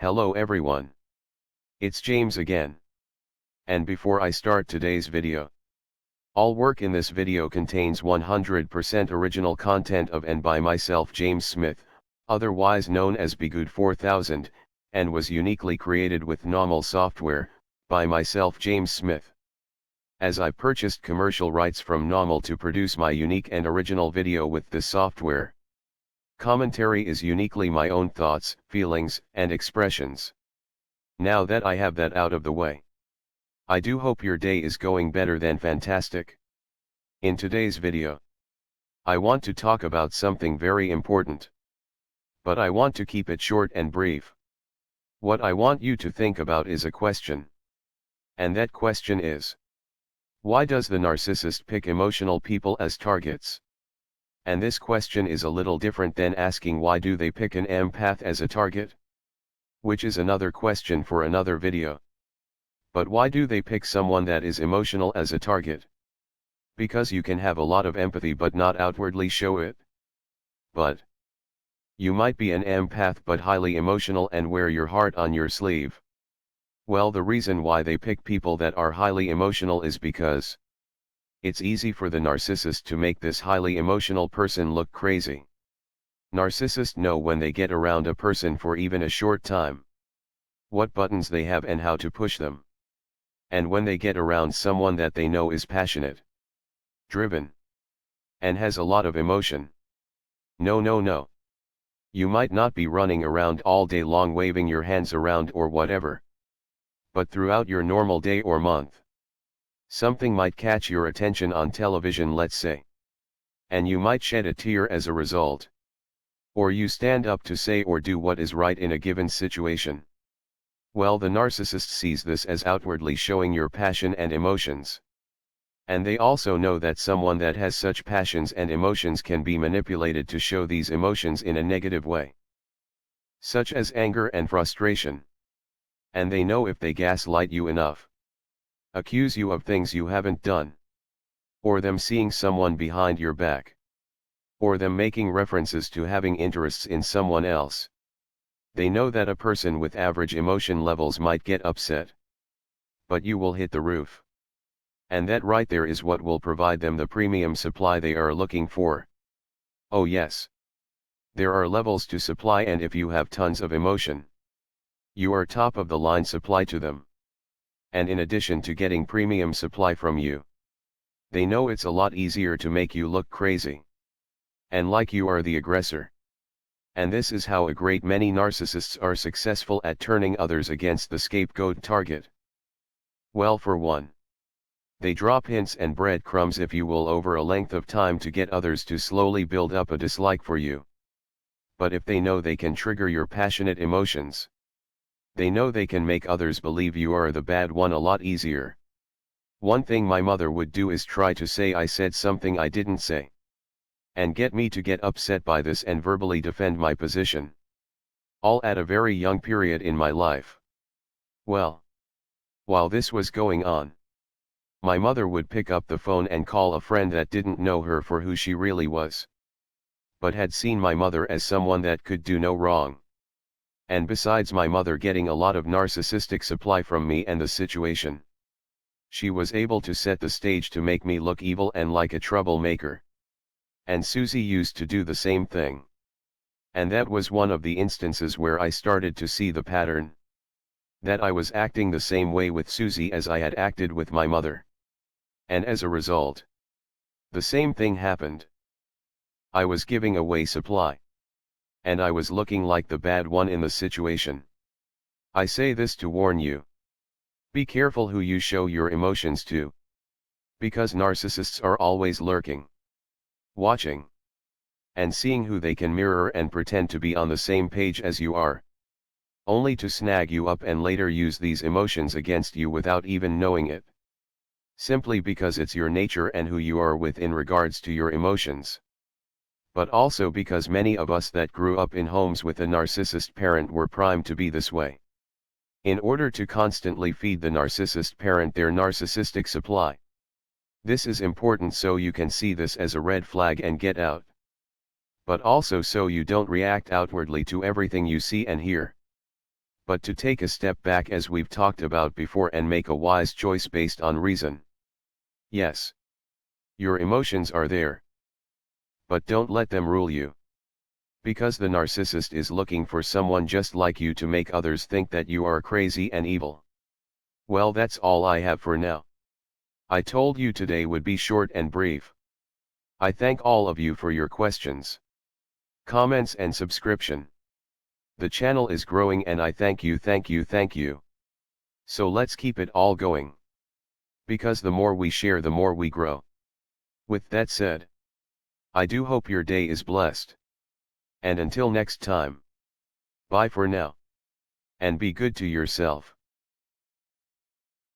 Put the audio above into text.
Hello everyone. It's James again. And before I start today's video, all work in this video contains 100% original content of and by myself James Smith, otherwise known as Bgood 4000, and was uniquely created with NAWMAL software, by myself James Smith. As I purchased commercial rights from NAWMAL to produce my unique and original video with this software. Commentary is uniquely my own thoughts, feelings, and expressions. Now that I have that out of the way, I do hope your day is going better than fantastic. In today's video, I want to talk about something very important. But I want to keep it short and brief. What I want you to think about is a question. And that question is, why does the narcissist pick emotional people as targets? And this question is a little different than asking why do they pick an empath as a target? Which is another question for another video. But why do they pick someone that is emotional as a target? Because you can have a lot of empathy but not outwardly show it. But you might be an empath but highly emotional and wear your heart on your sleeve. Well, the reason why they pick people that are highly emotional is because it's easy for the narcissist to make this highly emotional person look crazy. Narcissists know when they get around a person for even a short time, what buttons they have and how to push them. And when they get around someone that they know is passionate, driven, and has a lot of emotion. No. You might not be running around all day long waving your hands around or whatever. But throughout your normal day or month, something might catch your attention on television, let's say. And you might shed a tear as a result. Or you stand up to say or do what is right in a given situation. Well, the narcissist sees this as outwardly showing your passion and emotions. And they also know that someone that has such passions and emotions can be manipulated to show these emotions in a negative way, such as anger and frustration. And they know if they gaslight you enough, accuse you of things you haven't done, or them seeing someone behind your back, or them making references to having interests in someone else, they know that a person with average emotion levels might get upset. But you will hit the roof. And that right there is what will provide them the premium supply they are looking for. Oh yes. There are levels to supply, and if you have tons of emotion, you are top of the line supply to them. And in addition to getting premium supply from you, they know it's a lot easier to make you look crazy, and like you are the aggressor. And this is how a great many narcissists are successful at turning others against the scapegoat target. Well, for one, they drop hints and breadcrumbs, if you will, over a length of time to get others to slowly build up a dislike for you. But if they know they can trigger your passionate emotions, they know they can make others believe you are the bad one a lot easier. One thing my mother would do is try to say I said something I didn't say, and get me to get upset by this and verbally defend my position. All at a very young period in my life. Well, while this was going on, my mother would pick up the phone and call a friend that didn't know her for who she really was, but had seen my mother as someone that could do no wrong. And besides my mother getting a lot of narcissistic supply from me and the situation, she was able to set the stage to make me look evil and like a troublemaker. And Susie used to do the same thing. And that was one of the instances where I started to see the pattern. That I was acting the same way with Susie as I had acted with my mother. And as a result, the same thing happened. I was giving away supply. And I was looking like the bad one in the situation. I say this to warn you. Be careful who you show your emotions to. Because narcissists are always lurking, watching, and seeing who they can mirror and pretend to be on the same page as you are, only to snag you up and later use these emotions against you without even knowing it. Simply because it's your nature and who you are with in regards to your emotions. But also because many of us that grew up in homes with a narcissist parent were primed to be this way. In order to constantly feed the narcissist parent their narcissistic supply. This is important so you can see this as a red flag and get out. But also so you don't react outwardly to everything you see and hear. but to take a step back as we've talked about before and make a wise choice based on reason. Yes. Your emotions are there. But don't let them rule you. Because the narcissist is looking for someone just like you to make others think that you are crazy and evil. Well, that's all I have for now. I told you today would be short and brief. I thank all of you for your questions, comments and subscription. The channel is growing and I thank you. So let's keep it all going. Because the more we share, the more we grow. With that said, I do hope your day is blessed. And until next time, bye for now. And be good to yourself.